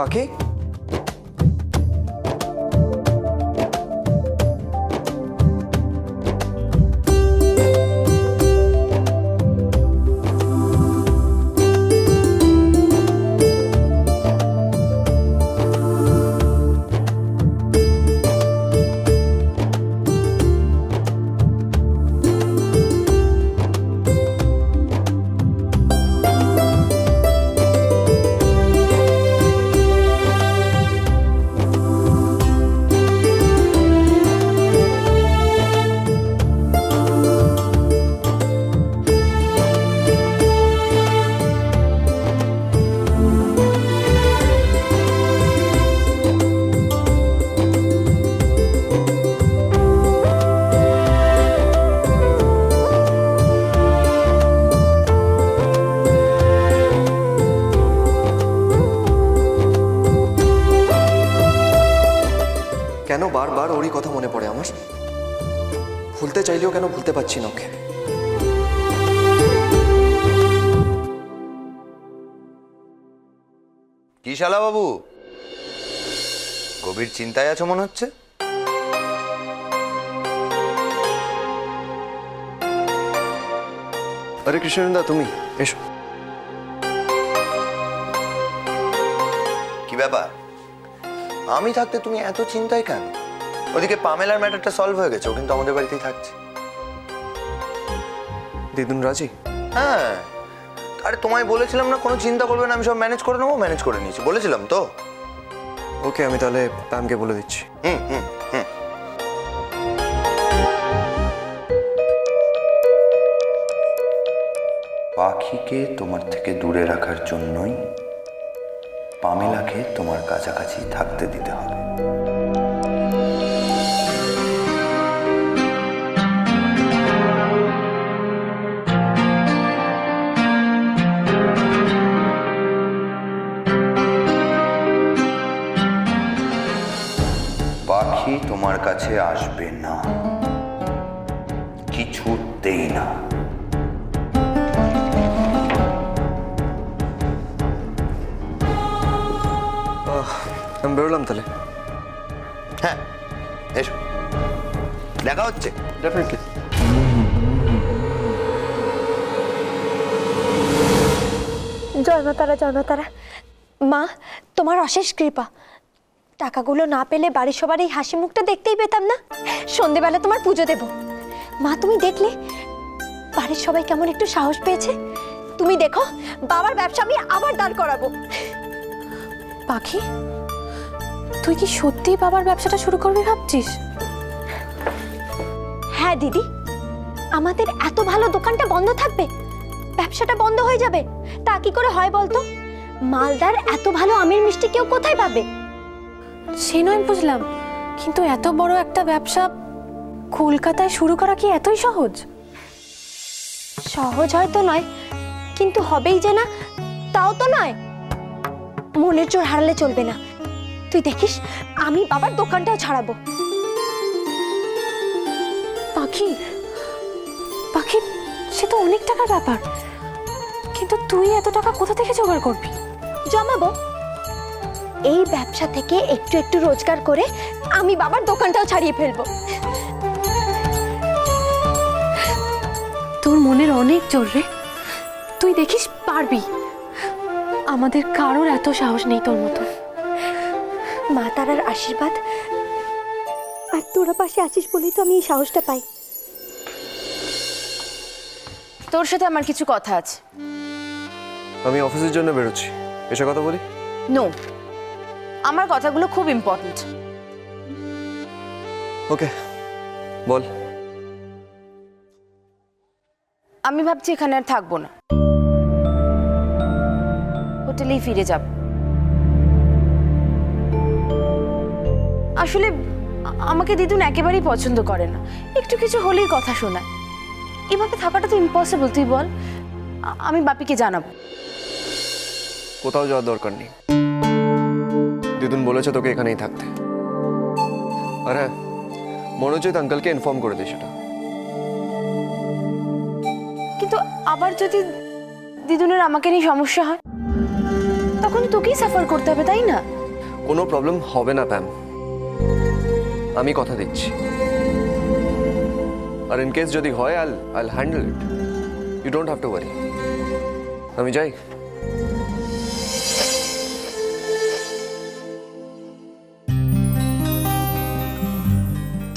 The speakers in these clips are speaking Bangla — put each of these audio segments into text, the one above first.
পাখি, কেন বারবার ওরই কথা মনে পড়ে আমার? ভুলতে চাইলেও কেন ভুলতে পারছি না ওকে। কি শালা বাবু, গভীর চিন্তায় আছো মনে হচ্ছে। আরে কৃষ্ণদা, তুমি এসো। কি ব্যাপার, আমি থাকতে তুমি এত চিন্তায় কেন? ওদিকে পামেলার ম্যাটারটা সলভ হয়ে গেছে, ও কিন্তু আমাদের বাড়িতেই থাকছে। দিদুন রাজি? হ্যাঁ, আরে তোমায় বলেছিলাম না কোনো চিন্তা করবে না, আমি সব ম্যানেজ করে নেবো। ম্যানেজ করে নিয়েছি, বলেছিলাম তো। ওকে, আমি তাহলে প্যামকে বলে দিচ্ছি। হুম হুম হুম। পাখিকে তোমার থেকে দূরে রাখার জন্যই পামেলাকে তোমার কাছাকাছি থাকতে দিতে হবে। পাখি তোমার কাছে আসবে না, কিছুতেই না। আমি বেরোলাম তাহলে। হ্যাঁ, এসো, দেখা হচ্ছে। ডেফিনেটলি। জয় মা তারা, জয় মা তারা। মা, তোমার অশেষ কৃপা। টাকাগুলো না পেলে বাড়ির সবার এই হাসি মুখটা দেখতেই পেতাম না। সন্ধেবেলা তোমার পুজো দেব। মা, তুমি দেখলে বাড়ির সবাই কেমন একটু সাহস পেয়েছে? তুমি দেখো, বাবার ব্যবসা আমি আবার দাঁড় করাবো। পাখি, তুই কি সত্যি বাবার ব্যবসাটা শুরু করবি ভাবছিস? হ্যাঁ দিদি, আমাদের এত ভালো দোকানটা বন্ধ থাকবে, ব্যবসাটা বন্ধ হয়ে যাবে, তা কি করে হয় বলতো? মালদার এত ভালো আমের মিষ্টি কেউ কোথায় পাবে? সে নয় বুঝলাম, কিন্তু এত বড় একটা ব্যবসা কলকাতায় শুরু করা কি এতই সহজ? সহজ হয়তো নয়, কিন্তু হবেই যে না তাও তো নয়। মনের জোর হারালে চলবে না। তুই দেখিস, আমি বাবার দোকানটাও ছাড়াবো। পাখি, পাখি, সে তো অনেক টাকার ব্যাপার, কিন্তু তুই এত টাকা কোথা থেকে জোগাড় করবি? জমাবো। এই ব্যবসা থেকে একটু একটু রোজগার করে আমি বাবার দোকানটাও ছাড়িয়ে ফেলবো। তোর মনের অনেক জোর রে, তুই দেখিস পারবি। আমাদের কারোর এত সাহস নেই তোর মতো। মা তারার আশীর্বাদ আর তোরা পাশে আছিস বলেই তো আমি এই সাহসটা পাই। তোর সাথে আমার কিছু কথা আছে। আমি অফিসের জন্য বেরোচ্ছি, এসে কথা বলি। নো, আমার কথাগুলো খুব ইম্পর্টেন্ট। ওকে, বল। আমি ভাবছি এখানে আর থাকবো না, হোটেলেই ফিরে যাব। আসলে আমাকে দিদুন একেবারেই পছন্দ করে না, একটু কিছু হলেই কথা শোনায়। এভাবে থাকাটা তো ইম্পসিবল, তুই বল। আমি বাপিকে জানাবো। কোথাও যাওয়ার দরকার নেই, দিদুন বলেছে তোকে এখানেই থাকতে। আর হ্যাঁ, মনোজিৎ আঙ্কেলকে ইনফর্ম করে দে সেটা। কিন্তু আবার যদি দিদুনের আমাকে নিয়ে সমস্যা হয়, তখন তখন তোকেই সাফার করতে হবে, তাই না? কোনো প্রবলেম হবে না প্যাম, আমি কথা দিচ্ছি। আর ইন কেস যদি হয় I'll handle it, you don't have to worry. আমি যাই।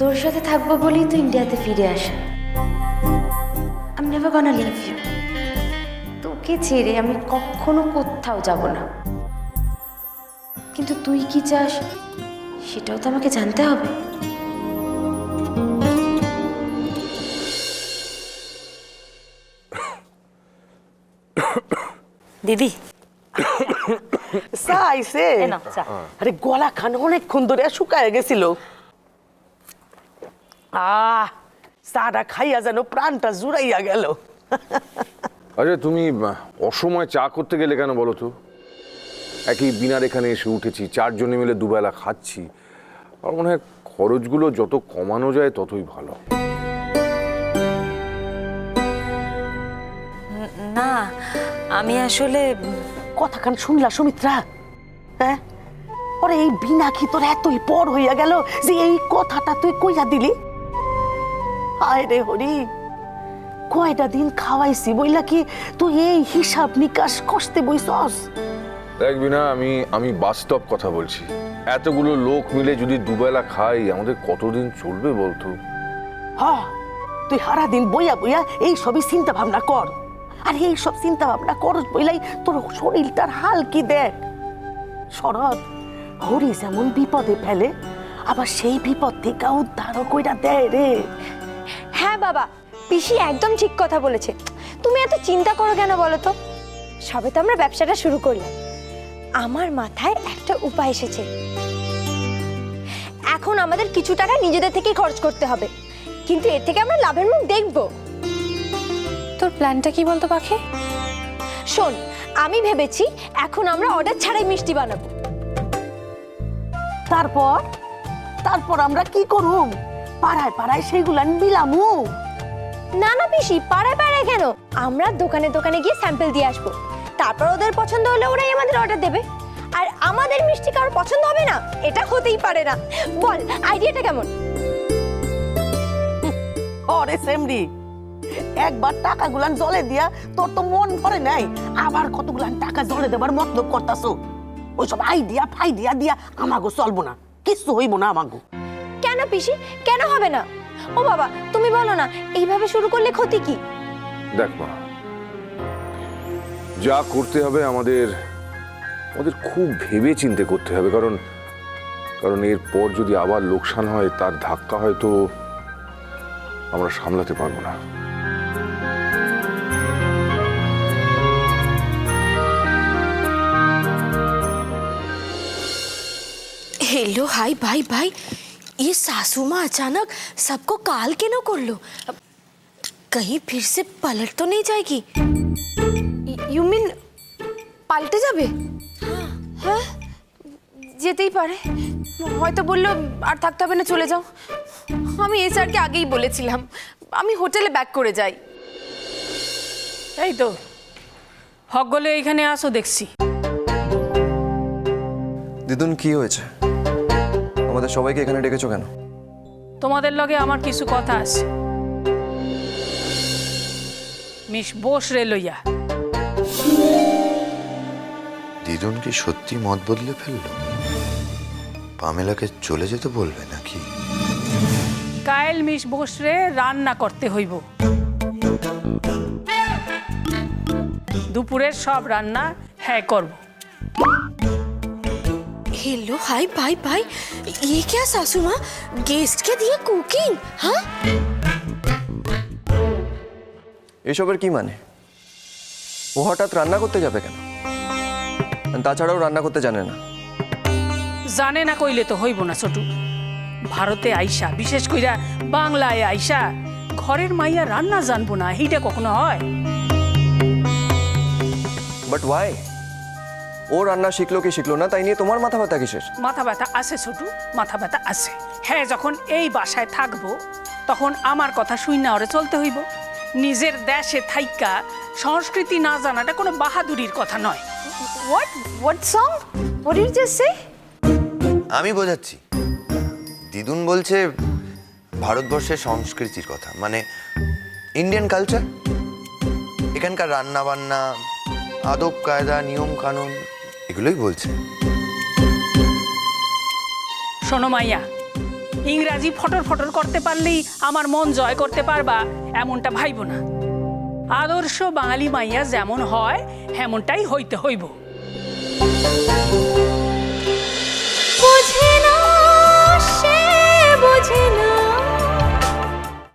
তোর সাথে থাকবো বলেই তো ইন্ডিয়াতে ফিরে আসা। I am never gonna leave you. তোকে ছেড়ে আমি কখনো কোথাও যাব না। কিন্তু তুই কি চাস সেটাও তো আমাকে জানতে হবে। দিদি চা আইছে? এ নাও চা। আরে গলা খান অনেকক্ষণ ধরে শুকায় গেছিল। চাটা খাইয়া যেন প্রাণটা জুড়াইয়া গেল। আরে তুমি অসময় চা করতে গেলে কেন বলো তো? একই বিনার এখানে এসে উঠেছি, 4 জনে মিলে দুবেলা খাচ্ছি। আর মনে হয় খরচগুলো যত কমানো যায় ততই ভালো। না আমি আসলে কথাখান শুনলা সুমিত্রা? হ্যাঁ, ওরে এই বিনা কি তোর এতই পর হইয়া গেল যে এই কথাটা তুই কইয়া দিলি? হায় রে হরি, কয়টা দিন খাওয়াইছি বইলা কি তুই এই হিসাব নিকাশ কষতে বইছস? দেখ বিনা, আমি বাস্তব কথা বলছি। এতগুলো লোক মিলে যদি দুবেলা খাই আমাদের কতদিন চলবে বলতো? হ্যাঁ, তুই সারা দিন বইয়া বইয়া এই সবই চিন্তা ভাবনা কর। আর এই সব চিন্তা ভাবনা করস বইলাই তোর শরীরটার হাল কি দেখ। শরৎ, হরি যেমন বিপদে ফেলে আবার সেই বিপদ থেকে উদ্ধারও কইরা দেয় রে। হ্যাঁ বাবা, পিসি একদম ঠিক কথা বলেছে। তুমি এত চিন্তা করো কেন বলো তো? সবে তো আমরা ব্যবসাটা শুরু করলাম। আমার মাথায় একটা উপায় এসেছে। এখন আমাদের কিছু টাকা নিজেদের থেকেই খরচ করতে হবে, কিন্তু এর থেকে আমরা লাভের মুখ দেখব। তোর প্ল্যানটা কি বলতো পাখি? শোন, আমি ভেবেছি এখন আমরা অর্ডার ছাড়াই মিষ্টি বানাবো। তারপর তারপর আমরা কি করুম? পাড়ায় পাড়ায় সেইগুলা বিলামু? না না পিসি, পাড়ায় পাড়ায় কেন, আমরা দোকানে দোকানে গিয়ে স্যাম্পল দিয়ে আসবো। তারপর ওদের পছন্দ হলে ওরাই আমাদের অর্ডার দেবে। আর আমাদের মিষ্টি কারোর পছন্দ হবে না, এটা হতেই পারে না। বল, আইডিয়াটা কেমন? ওরে সেমরি, একবার টাকাগুলান জলে দিয়া তোর তো মন ভরে নাই, আবার কতগুলান টাকা জলে দেবার মতলব করতাছো। ওইসব আইডিয়া ফাইডিয়া দিয়া আমাগো চলবো না, কিছু হইব না আমাগো। কেন পিসি, কেন হবে না? ও বাবা, তুমি বলো না, এইভাবে শুরু করলে ক্ষতি কি? দেখ মা, যা করতে হবে আমাদের খুব ভেবে চিন্তে করতে হবে। কারণ এরপর যদি আবার লোকসান হয়, তার ধাক্কা হয়তো আমরা সামলাতে পারবো না। हेलो हाय भाई भाई, ये सासू माँ अचानक सबको काल के न कर लो। कहीं फिर से पलट तो नहीं जाएगी? ইউ মিন পাল্টে যাবে? হ্যাঁ, যেতেই পারে। হয়তো বললো আর থাকতে হবে না, চলে যাও। আমি এসআরকে আগেই বলেছিলাম আমি হোটেলে ব্যাক করে যাই। এই তো হকগলে এইখানে আসো দেখছি। দিদুন, কি হয়েছে? আমাদের সবাইকে এখানে ডেকেছো কেন? তোমাদের লগে আমার কিছু কথা আছে। মিস বোস রে লইয়া। দিদুন কি সত্যি মত বদলে ফেললো? পামেলাকে চলে যেতে বলবে নাকি? কাইল মিস বোস রে রান্না করতে হইব। দুপুরের সব রান্না হ্যাঁ করব। हेलो हाय भाई भाई, ये क्या सासू माँ, गेस्ट के दिए कुकिंग? हाँ, এসবের কি মানে? ও হঠাৎ রান্না করতে যাবে কেন? আর তাছাড়াও রান্না করতে জানে না। জানে না কইলে তো হইব না ছোটু। ভারতে আইসা, বিশেষ কইরা বাংলায় আইসা ঘরের মাইয়া রান্না জানবো না, এইটা কখনো হয়? But why? ও রান্না শিখলো কি শিখলো না তাই নিয়ে তোমার মাথা ব্যথা কিসের? মাথা ব্যথা আছে ছোটু, মাথা ব্যথা আছে। হ্যাঁ, যখন এই বাসায় থাকবো তখন আমার কথা শুই না ওরে চলতে হইব। নিজের দেশে থাইকা সংস্কৃতি না জানাটা কোনো বাহাদুরির কথা নয়। What song? What did you just say? আমি বোঝাচ্ছি। দিদুন বলছে ভারতবর্ষের সংস্কৃতির কথা, মানে ইন্ডিয়ান কালচার, এখানকার রান্না বান্না, আদব কায়দা, নিয়ম কানুন, এগুলোই বলছে। শোনো মাইয়া, ইংরাজি ফটর ফটর করতে পারলেই আমার মন জয় করতে পারবা এমনটা ভাইব না। আদর্শ বাঙালি মাইয়া যেমন হয় হেমনটাই হইতে হইব। বোঝে না সে বোঝে না